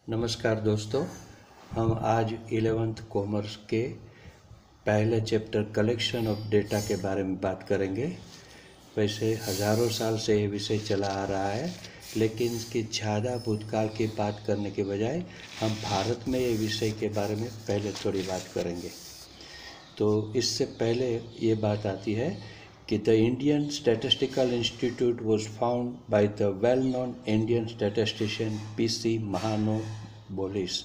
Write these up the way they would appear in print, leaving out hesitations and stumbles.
नमस्कार दोस्तों, हम आज 11th कॉमर्स के पहले चैप्टर कलेक्शन ऑफ डेटा के बारे में बात करेंगे। वैसे हज़ारों साल से ये विषय चला आ रहा है, लेकिन इसकी ज़्यादा भूतकाल की बात करने के बजाय हम भारत में ये विषय के बारे में पहले थोड़ी बात करेंगे। तो इससे पहले ये बात आती है कि the Indian statistical institute was found by the well known Indian statistician PC महानोबोलिस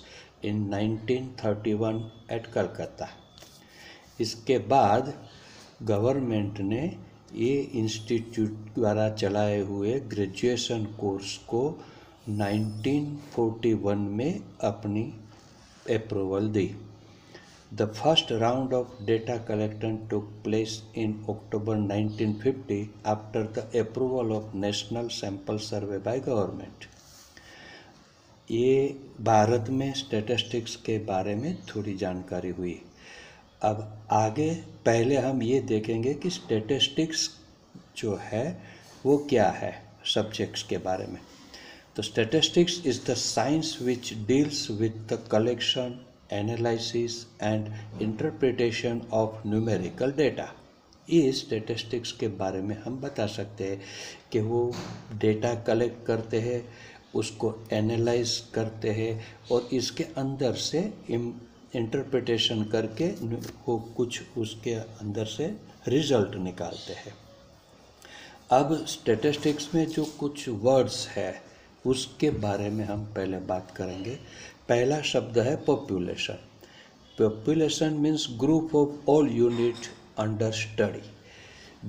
इन 1931 एट कलकत्ता। इसके बाद गवर्नमेंट ने ये इंस्टीट्यूट द्वारा चलाए हुए ग्रेजुएशन कोर्स को 1941 में अपनी approval the. The first round of data collection took place in October 1950 after the approval of National Sample Survey by government. ये भारत में स्टैटिस्टिक्स के बारे में थोड़ी जानकारी हुई। अब आगे पहले हम ये देखेंगे कि स्टैटिस्टिक्स जो है वो क्या है सब्जेक्ट्स के बारे में। तो statistics is the science which deals with the collection, analysis and interpretation of numerical data. इस स्टैटिस्टिक्स के बारे में हम बता सकते हैं कि वो डेटा कलेक्ट करते हैं, उसको एनालाइज करते हैं और इसके अंदर से इंटरप्रिटेशन करके वो कुछ उसके अंदर से रिजल्ट निकालते हैं। अब स्टैटिस्टिक्स में जो कुछ वर्ड्स है उसके बारे में हम पहले बात करेंगे। पहला शब्द है population. Population means group of all unit under study.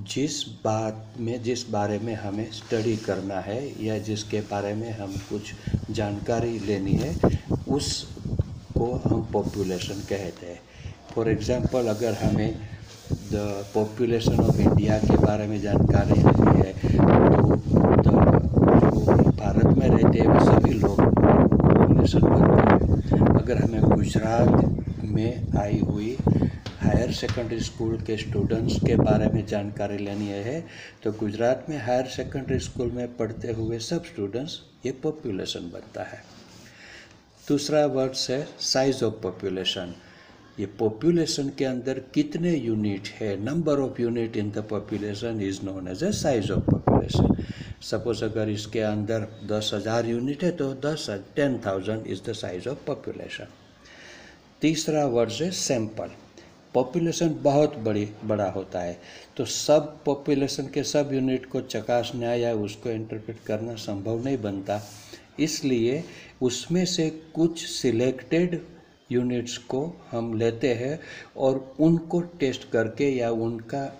जिस बारे में हमें स्टडी करना है या जिसके बारे में हम कुछ जानकारी लेनी है उसको हम पॉपुलेशन कहते हैं। फॉर एग्जांपल, अगर हमें द पॉपुलेशन ऑफ इंडिया के बारे में जानकारी लेनी है तो जो भारत में रहते हैं वो सभी लोग पॉपुलेशन बनते हैं। अगर हमें गुजरात में आई हुई हायर सेकेंडरी स्कूल के स्टूडेंट्स के बारे में जानकारी लेनी है तो गुजरात में हायर सेकेंडरी स्कूल में पढ़ते हुए सब स्टूडेंट्स, ये पॉपुलेशन बनता है। दूसरा वर्ड्स है साइज ऑफ पॉपुलेशन। ये पॉपुलेशन के अंदर कितने यूनिट है, number of unit in the population is known as a size of population. Suppose अगर इसके अंदर 10,000 यूनिट है तो 10,000 is the size of population. तीसरा वर्ड है सैंपल। पॉपुलेशन बहुत बड़ा होता है तो सब पॉपुलेशन के सब यूनिट को चकासना या उसको इंटरप्रेट करना संभव नहीं बनता, इसलिए उसमें से कुछ सिलेक्टेड यूनिट्स को हम लेते हैं और उनको टेस्ट करके या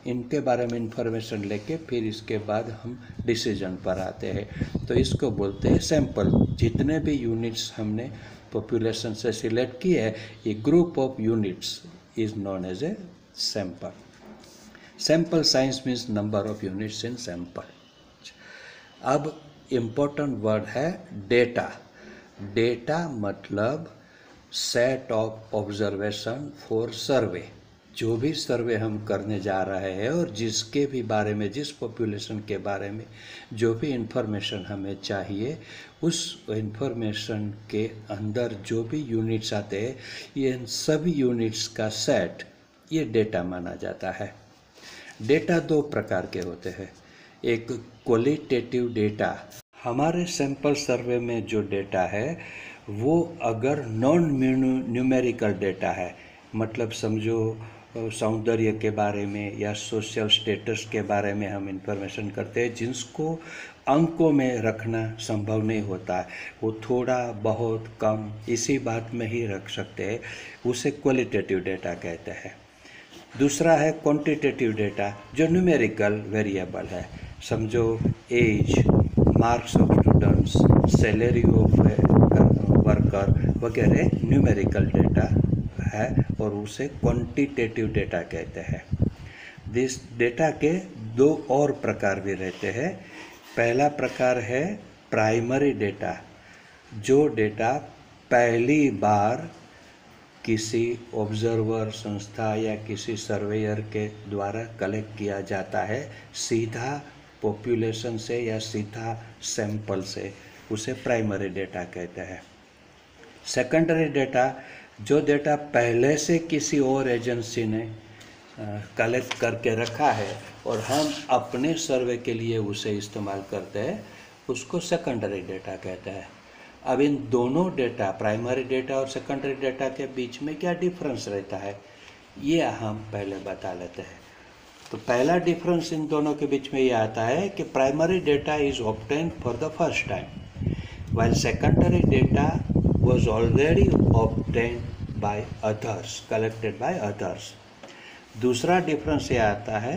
इनके बारे में इंफॉर्मेशन लेके फिर इसके बाद हम डिसीजन पर आते हैं। तो इसको बोलते हैं सैंपल। जितने भी यूनिट्स हमने पॉपुलेशन से सिलेक्ट किए हैं, ये group of units is known as a sample. Sample science means number of units in sample. अब इम्पोर्टेंट वर्ड है डेटा। डेटा मतलब set of observation for survey. जो भी सर्वे हम करने जा रहे हैं और जिसके भी बारे में, जिस पॉपुलेशन के बारे में जो भी इंफॉर्मेशन हमें चाहिए, उस इंफॉर्मेशन के अंदर जो भी यूनिट्स आते हैं, ये सभी यूनिट्स का सेट ये डेटा माना जाता है। डेटा दो प्रकार के होते हैं। एक क्वालिटेटिव डेटा। हमारे सैंपल सर्वे में जो डेटा है वो अगर नॉन न्यूमेरिकल डेटा है, मतलब समझो सौंदर्य के बारे में या सोशल स्टेटस के बारे में हम इंफॉर्मेशन करते हैं जिसको अंकों में रखना संभव नहीं होता है, वो थोड़ा बहुत कम इसी बात में ही रख सकते हैं, उसे क्वालिटेटिव डेटा कहते हैं। दूसरा है क्वांटिटेटिव डेटा जो न्यूमेरिकल वेरिएबल है। समझो age, marks of students, salary of worker वगैरह न्यूमेरिकल डेटा है और उसे क्वांटिटेटिव डेटा कहते हैं। दिस डेटा के दो और प्रकार भी रहते हैं। पहला प्रकार है प्राइमरी डेटा। जो डेटा पहली बार किसी ऑब्जर्वर संस्था या किसी सर्वेयर के द्वारा कलेक्ट किया जाता है, सीधा पॉपुलेशन से या सीधा सैंपल से, उसे प्राइमरी डेटा कहते हैं। सेकेंडरी डेटा, जो डेटा पहले से किसी और एजेंसी ने कलेक्ट करके रखा है और हम अपने सर्वे के लिए उसे इस्तेमाल करते हैं, उसको सेकेंडरी डेटा कहते हैं। अब इन दोनों डेटा, प्राइमरी डेटा और सेकेंडरी डेटा के बीच में क्या डिफरेंस रहता है, ये हम पहले बता लेते हैं। तो पहला डिफरेंस इन दोनों के बीच में ये आता है कि primary data is obtained for the first time, while secondary data was already obtained by others, collected by others. दूसरा डिफरेंस ये आता है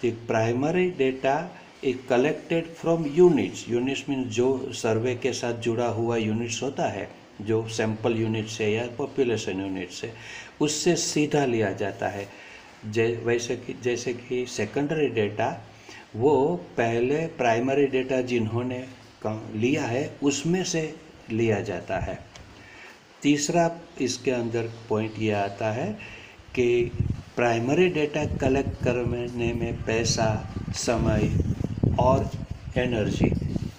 कि primary data is collected from units. Units means जो सर्वे के साथ जुड़ा हुआ यूनिट्स होता है, जो सैंपल यूनिट से या पॉपुलेशन यूनिट से, उससे सीधा लिया जाता है। जैसे कि सेकेंडरी डेटा वो पहले प्राइमरी डेटा जिन्होंने लिया है उसमें से लिया जाता है। तीसरा इसके अंदर पॉइंट ये आता है कि प्राइमरी डेटा कलेक्ट करने में पैसा, समय और एनर्जी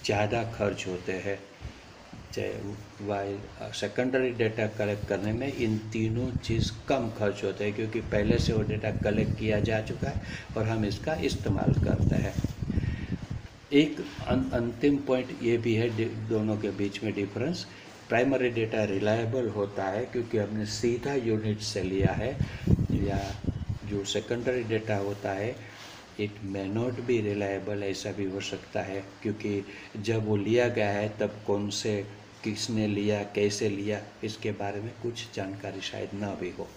ज़्यादा खर्च होते हैं, वाइल सेकेंडरी डेटा कलेक्ट करने में इन तीनों चीज़ कम खर्च होते हैं, क्योंकि पहले से वो डेटा कलेक्ट किया जा चुका है और हम इसका इस्तेमाल करते हैं। एक अंतिम पॉइंट ये भी है दोनों के बीच में डिफरेंस, प्राइमरी डेटा रिलायबल होता है क्योंकि हमने सीधा यूनिट से लिया है, या जो सेकेंडरी डेटा होता है it may not be reliable, ऐसा भी हो सकता है क्योंकि जब वो लिया गया है तब कौन से, किसने लिया, कैसे लिया, इसके बारे में कुछ जानकारी शायद ना भी हो।